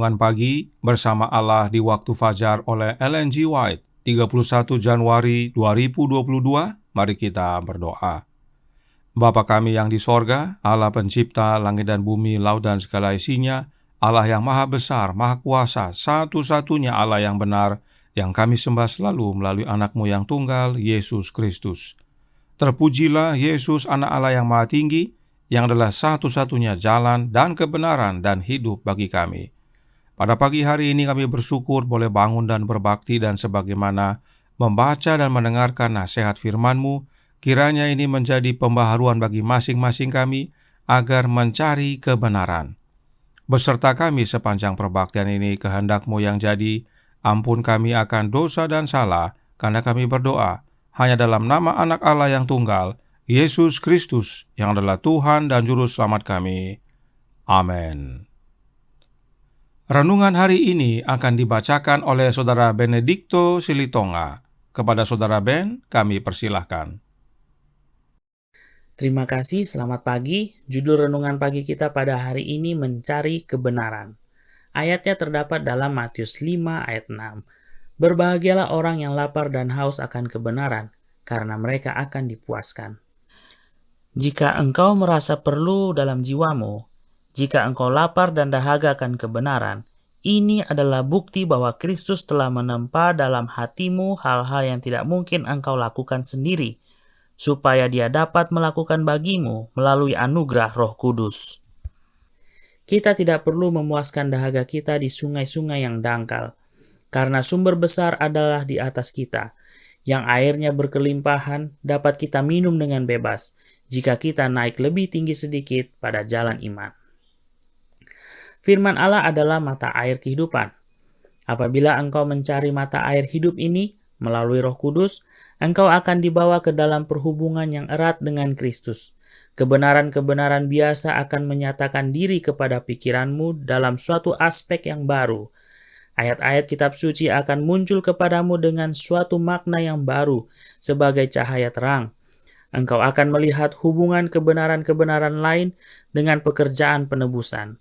Renungan Pagi Bersama Allah di Waktu Fajar oleh Ellen G. White, 31 Januari 2022. Mari kita berdoa. Bapa kami yang di sorga, Allah pencipta langit dan bumi, laut dan segala isinya, Allah yang maha besar, maha kuasa, satu-satunya Allah yang benar, yang kami sembah selalu melalui anak-Mu yang tunggal, Yesus Kristus. Terpujilah Yesus, anak Allah yang maha tinggi, yang adalah satu-satunya jalan dan kebenaran dan hidup bagi kami. Pada pagi hari ini kami bersyukur boleh bangun dan berbakti, dan sebagaimana membaca dan mendengarkan nasihat firman-Mu, kiranya ini menjadi pembaharuan bagi masing-masing kami agar mencari kebenaran. Beserta kami sepanjang perbaktian ini, kehendak-Mu yang jadi, ampun kami akan dosa dan salah, karena kami berdoa hanya dalam nama anak Allah yang tunggal, Yesus Kristus, yang adalah Tuhan dan Juru Selamat kami. Amin. Renungan hari ini akan dibacakan oleh Saudara Benedikto Silitonga. Kepada Saudara Ben, kami persilahkan. Terima kasih, selamat pagi. Judul renungan pagi kita pada hari ini mencari kebenaran. Ayatnya terdapat dalam Matius 5 ayat 6. Berbahagialah orang yang lapar dan haus akan kebenaran, karena mereka akan dipuaskan. Jika engkau merasa perlu dalam jiwamu, jika engkau lapar dan dahaga akan kebenaran, ini adalah bukti bahwa Kristus telah menempa dalam hatimu hal-hal yang tidak mungkin engkau lakukan sendiri, supaya Dia dapat melakukan bagimu melalui anugerah Roh Kudus. Kita tidak perlu memuaskan dahaga kita di sungai-sungai yang dangkal, karena sumber besar adalah di atas kita, yang airnya berkelimpahan dapat kita minum dengan bebas, jika kita naik lebih tinggi sedikit pada jalan iman. Firman Allah adalah mata air kehidupan. Apabila engkau mencari mata air hidup ini melalui Roh Kudus, engkau akan dibawa ke dalam perhubungan yang erat dengan Kristus. Kebenaran-kebenaran biasa akan menyatakan diri kepada pikiranmu dalam suatu aspek yang baru. Ayat-ayat kitab suci akan muncul kepadamu dengan suatu makna yang baru sebagai cahaya terang. Engkau akan melihat hubungan kebenaran-kebenaran lain dengan pekerjaan penebusan.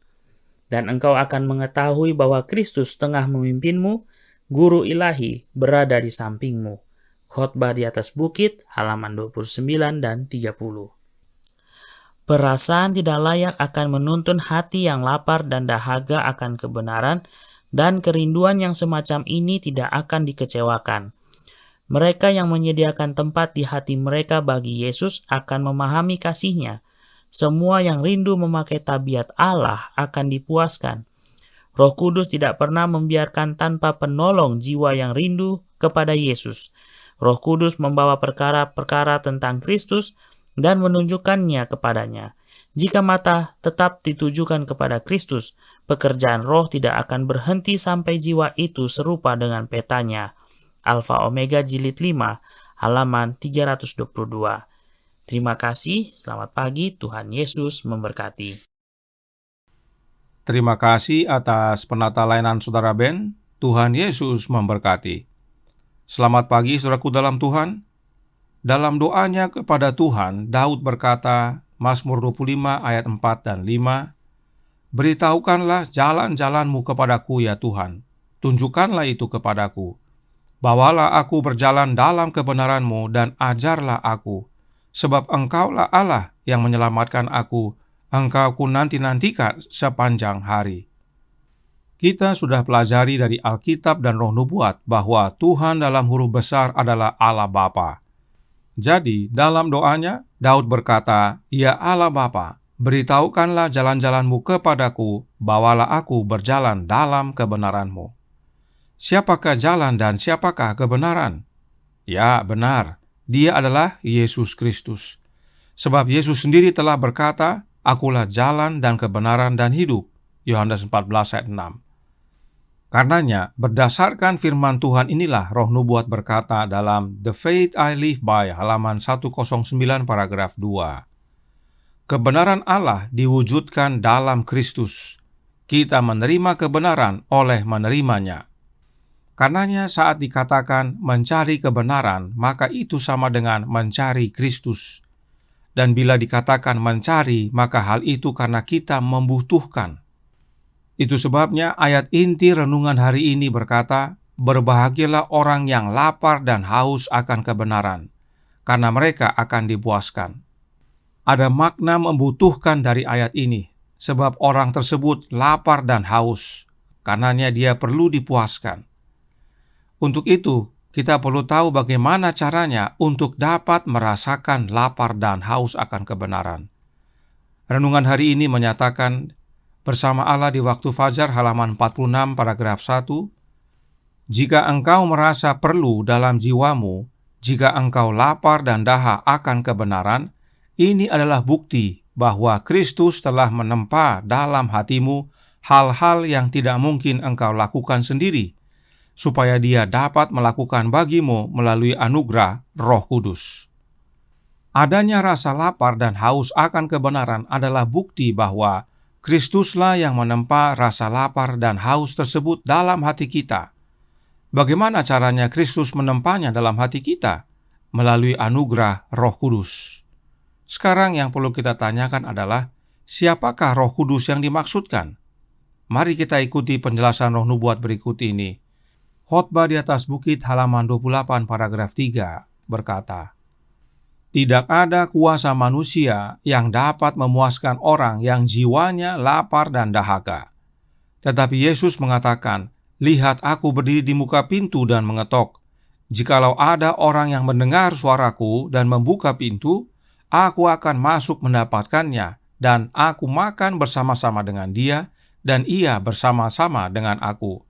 Dan engkau akan mengetahui bahwa Kristus tengah memimpinmu, Guru ilahi berada di sampingmu. Khotbah di atas bukit, halaman 29 dan 30. Perasaan tidak layak akan menuntun hati yang lapar dan dahaga akan kebenaran, dan kerinduan yang semacam ini tidak akan dikecewakan. Mereka yang menyediakan tempat di hati mereka bagi Yesus akan memahami kasih-Nya. Semua yang rindu memakai tabiat Allah akan dipuaskan. Roh Kudus tidak pernah membiarkan tanpa penolong jiwa yang rindu kepada Yesus. Roh Kudus membawa perkara-perkara tentang Kristus dan menunjukkannya kepadanya. Jika mata tetap ditujukan kepada Kristus, pekerjaan roh tidak akan berhenti sampai jiwa itu serupa dengan petanya. Alfa Omega Jilid 5, halaman 322. Terima kasih, selamat pagi, Tuhan Yesus memberkati. Terima kasih atas penata layanan Saudara Ben. Tuhan Yesus memberkati. Selamat pagi saudaraku dalam Tuhan. Dalam doanya kepada Tuhan, Daud berkata, Mazmur 25 ayat 4 dan 5, Beritahukanlah jalan-jalan-Mu kepadaku ya Tuhan, tunjukkanlah itu kepadaku. Bawalah aku berjalan dalam kebenaran-Mu dan ajarlah aku, sebab Engkaulah Allah yang menyelamatkan aku, Engkau ku nanti-nantikan sepanjang hari. Kita sudah pelajari dari Alkitab dan Roh Nubuat bahwa Tuhan dalam huruf besar adalah Allah Bapa. Jadi, dalam doanya, Daud berkata, Ya Allah Bapa, beritahukanlah jalan-jalan-Mu kepadaku, bawalah aku berjalan dalam kebenaran-Mu. Siapakah jalan dan siapakah kebenaran? Ya, benar, Dia adalah Yesus Kristus. Sebab Yesus sendiri telah berkata, Akulah jalan dan kebenaran dan hidup. Yohanes 14 ayat 6. Karenanya, berdasarkan firman Tuhan inilah Roh Nubuat berkata dalam The Faith I Live By, halaman 109 paragraf 2. Kebenaran Allah diwujudkan dalam Kristus. Kita menerima kebenaran oleh menerimanya. Karenanya saat dikatakan mencari kebenaran, maka itu sama dengan mencari Kristus. Dan bila dikatakan mencari, maka hal itu karena kita membutuhkan. Itu sebabnya ayat inti renungan hari ini berkata, "Berbahagialah orang yang lapar dan haus akan kebenaran, karena mereka akan dipuaskan." Ada makna membutuhkan dari ayat ini, sebab orang tersebut lapar dan haus, karenanya dia perlu dipuaskan. Untuk itu, kita perlu tahu bagaimana caranya untuk dapat merasakan lapar dan haus akan kebenaran. Renungan hari ini menyatakan, bersama Allah di waktu fajar halaman 46 paragraf 1, "Jika engkau merasa perlu dalam jiwamu, jika engkau lapar dan dahaga akan kebenaran, ini adalah bukti bahwa Kristus telah menempa dalam hatimu hal-hal yang tidak mungkin engkau lakukan sendiri, supaya Dia dapat melakukan bagimu melalui anugerah Roh Kudus." Adanya rasa lapar dan haus akan kebenaran adalah bukti bahwa Kristuslah yang menempa rasa lapar dan haus tersebut dalam hati kita. Bagaimana caranya Kristus menempanya dalam hati kita? Melalui anugerah Roh Kudus. Sekarang yang perlu kita tanyakan adalah, siapakah Roh Kudus yang dimaksudkan? Mari kita ikuti penjelasan Roh Nubuat berikut ini. Khotbah di atas bukit halaman 28 paragraf 3 berkata, "Tidak ada kuasa manusia yang dapat memuaskan orang yang jiwanya lapar dan dahaga. Tetapi Yesus mengatakan, 'Lihat, aku berdiri di muka pintu dan mengetok. Jikalau ada orang yang mendengar suaraku dan membuka pintu, aku akan masuk mendapatkannya, dan aku makan bersama-sama dengan dia, dan ia bersama-sama dengan aku.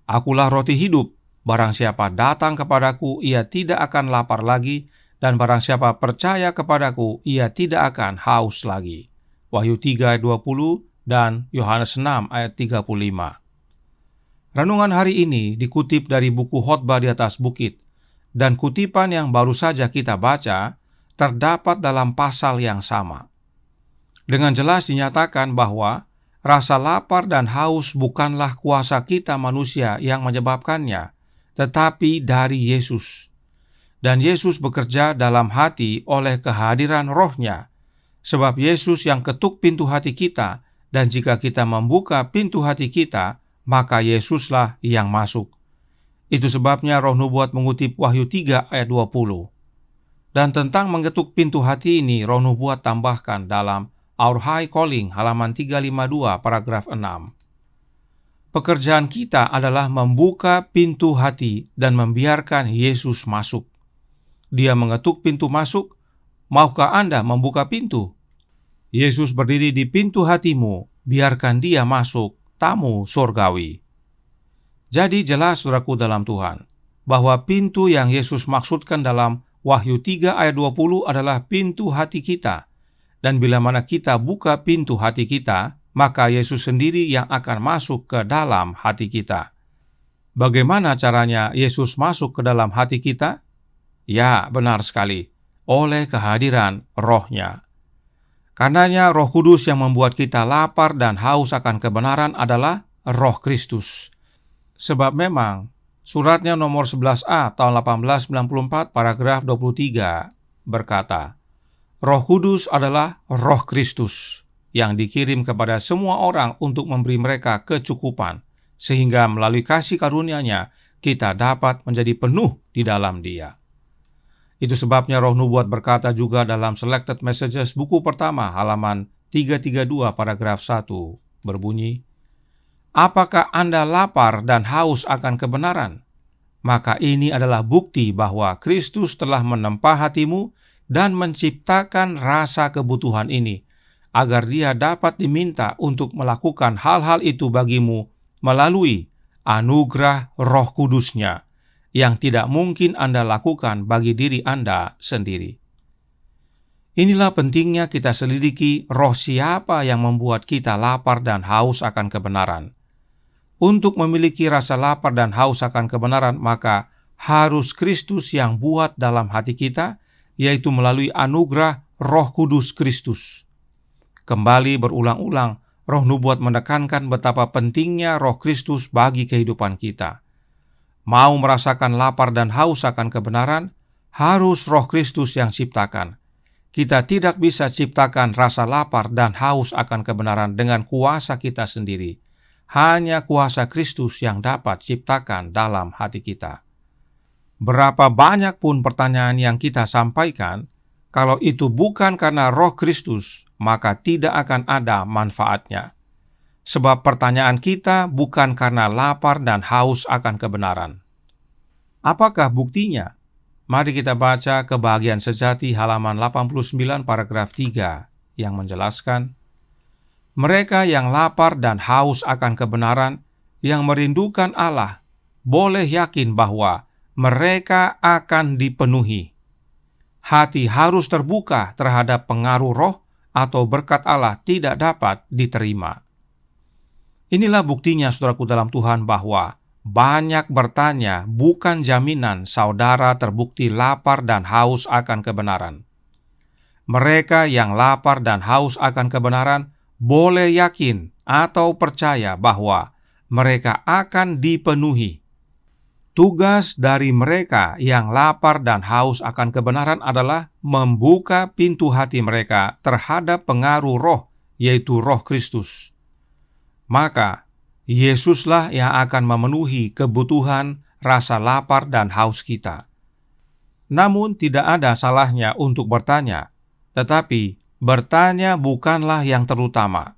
Akulah roti hidup, barang siapa datang kepadaku, ia tidak akan lapar lagi, dan barang siapa percaya kepadaku, ia tidak akan haus lagi." Wahyu 3 ayat 20 dan Yohanes 6 ayat 35. Renungan hari ini dikutip dari buku Khotbah di atas bukit, dan kutipan yang baru saja kita baca terdapat dalam pasal yang sama. Dengan jelas dinyatakan bahwa rasa lapar dan haus bukanlah kuasa kita manusia yang menyebabkannya, tetapi dari Yesus. Dan Yesus bekerja dalam hati oleh kehadiran Roh-Nya, sebab Yesus yang ketuk pintu hati kita, dan jika kita membuka pintu hati kita, maka Yesuslah yang masuk. Itu sebabnya Roh Nubuat mengutip Wahyu 3 ayat 20. Dan tentang mengetuk pintu hati ini, Roh Nubuat tambahkan dalam Our High Calling halaman 352 paragraf 6. Pekerjaan kita adalah membuka pintu hati dan membiarkan Yesus masuk. Dia mengetuk pintu masuk. Maukah Anda membuka pintu? Yesus berdiri di pintu hatimu. Biarkan Dia masuk, tamu surgawi. Jadi jelas, saudaraku dalam Tuhan, bahwa pintu yang Yesus maksudkan dalam Wahyu 3 ayat 20 adalah pintu hati kita. Dan bila mana kita buka pintu hati kita, maka Yesus sendiri yang akan masuk ke dalam hati kita. Bagaimana caranya Yesus masuk ke dalam hati kita? Ya, benar sekali, oleh kehadiran Roh-Nya. Karenanya Roh Kudus yang membuat kita lapar dan haus akan kebenaran adalah Roh Kristus. Sebab memang suratnya nomor 11A tahun 1894 paragraf 23 berkata, Roh Kudus adalah Roh Kristus yang dikirim kepada semua orang untuk memberi mereka kecukupan, sehingga melalui kasih karunia-Nya kita dapat menjadi penuh di dalam Dia. Itu sebabnya Roh Nubuat berkata juga dalam Selected Messages buku pertama halaman 332 paragraf 1 berbunyi, "Apakah Anda lapar dan haus akan kebenaran? Maka ini adalah bukti bahwa Kristus telah menempa hatimu dan menciptakan rasa kebutuhan ini, agar Dia dapat diminta untuk melakukan hal-hal itu bagimu melalui anugerah Roh Kudus-Nya, yang tidak mungkin Anda lakukan bagi diri Anda sendiri." Inilah pentingnya kita selidiki roh siapa yang membuat kita lapar dan haus akan kebenaran. Untuk memiliki rasa lapar dan haus akan kebenaran, maka harus Kristus yang buat dalam hati kita, yaitu melalui anugerah Roh Kudus Kristus. Kembali berulang-ulang, Roh Nubuat menekankan betapa pentingnya Roh Kristus bagi kehidupan kita. Mau merasakan lapar dan haus akan kebenaran, harus Roh Kristus yang ciptakan. Kita tidak bisa ciptakan rasa lapar dan haus akan kebenaran dengan kuasa kita sendiri. hanya kuasa Kristus yang dapat ciptakan dalam hati kita. Berapa banyak pun pertanyaan yang kita sampaikan, kalau itu bukan karena Roh Kristus, maka tidak akan ada manfaatnya. Sebab pertanyaan kita bukan karena lapar dan haus akan kebenaran. Apakah buktinya? Mari kita baca kebahagiaan sejati halaman 89 paragraf 3 yang menjelaskan, mereka yang lapar dan haus akan kebenaran, yang merindukan Allah, boleh yakin bahwa mereka akan dipenuhi. Hati harus terbuka terhadap pengaruh roh atau berkat Allah tidak dapat diterima. Inilah buktinya, saudaraku dalam Tuhan, bahwa banyak bertanya bukan jaminan saudara terbukti lapar dan haus akan kebenaran. Mereka yang lapar dan haus akan kebenaran boleh yakin atau percaya bahwa mereka akan dipenuhi. Tugas dari mereka yang lapar dan haus akan kebenaran adalah membuka pintu hati mereka terhadap pengaruh roh, yaitu Roh Kristus. Maka, Yesuslah yang akan memenuhi kebutuhan rasa lapar dan haus kita. Namun tidak ada salahnya untuk bertanya, tetapi bertanya bukanlah yang terutama.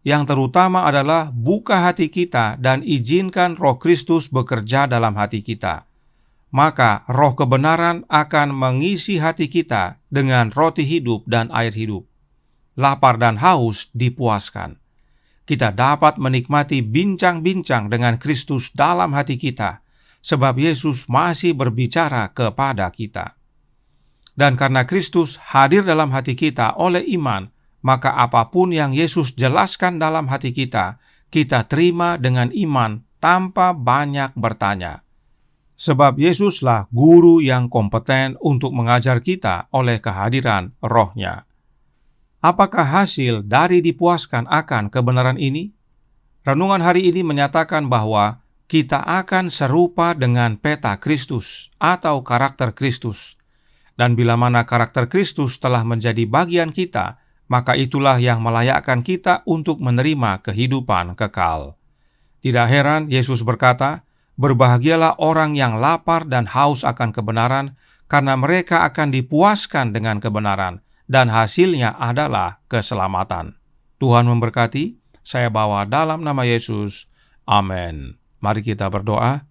Yang terutama adalah buka hati kita dan izinkan Roh Kristus bekerja dalam hati kita. Maka roh kebenaran akan mengisi hati kita dengan roti hidup dan air hidup. Lapar dan haus dipuaskan. Kita dapat menikmati bincang-bincang dengan Kristus dalam hati kita, sebab Yesus masih berbicara kepada kita. Dan karena Kristus hadir dalam hati kita oleh iman, maka apapun yang Yesus jelaskan dalam hati kita, kita terima dengan iman tanpa banyak bertanya. Sebab Yesuslah guru yang kompeten untuk mengajar kita oleh kehadiran Roh-Nya. Apakah hasil dari dipuaskan akan kebenaran ini? Renungan hari ini menyatakan bahwa kita akan serupa dengan peta Kristus atau karakter Kristus. Dan bila mana karakter Kristus telah menjadi bagian kita, maka itulah yang melayakkan kita untuk menerima kehidupan kekal. Tidak heran Yesus berkata, "Berbahagialah orang yang lapar dan haus akan kebenaran, karena mereka akan dipuaskan dengan kebenaran, dan hasilnya adalah keselamatan." Tuhan memberkati. Saya bawa dalam nama Yesus. Amin. Mari kita berdoa.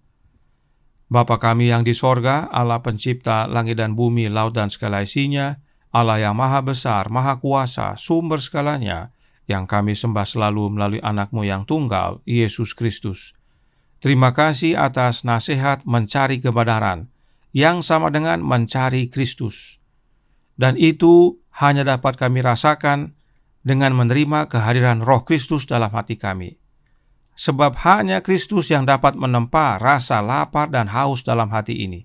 Bapa kami yang di sorga, Allah pencipta langit dan bumi, laut dan segala isinya, Allah yang maha besar, maha kuasa, sumber segalanya, yang kami sembah selalu melalui anak-Mu yang tunggal, Yesus Kristus. Terima kasih atas nasihat mencari kebenaran, yang sama dengan mencari Kristus. Dan itu hanya dapat kami rasakan dengan menerima kehadiran Roh Kristus dalam hati kami. Sebab hanya Kristus yang dapat menempa rasa lapar dan haus dalam hati ini.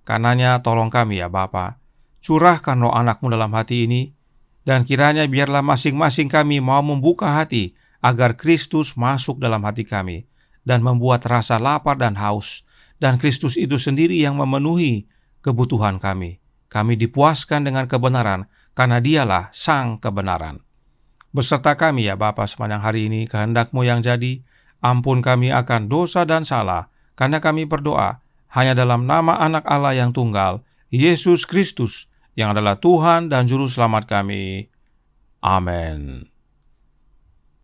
Karenanya tolong kami ya Bapa, curahkan roh anak-Mu dalam hati ini, dan kiranya biarlah masing-masing kami mau membuka hati agar Kristus masuk dalam hati kami, dan membuat rasa lapar dan haus, dan Kristus itu sendiri yang memenuhi kebutuhan kami. Kami dipuaskan dengan kebenaran, karena Dialah Sang Kebenaran. Beserta kami ya Bapa sepanjang hari ini, kehendak-Mu yang jadi. Ampun kami akan dosa dan salah, karena kami berdoa hanya dalam nama anak Allah yang tunggal, Yesus Kristus, yang adalah Tuhan dan Juru Selamat kami. Amin.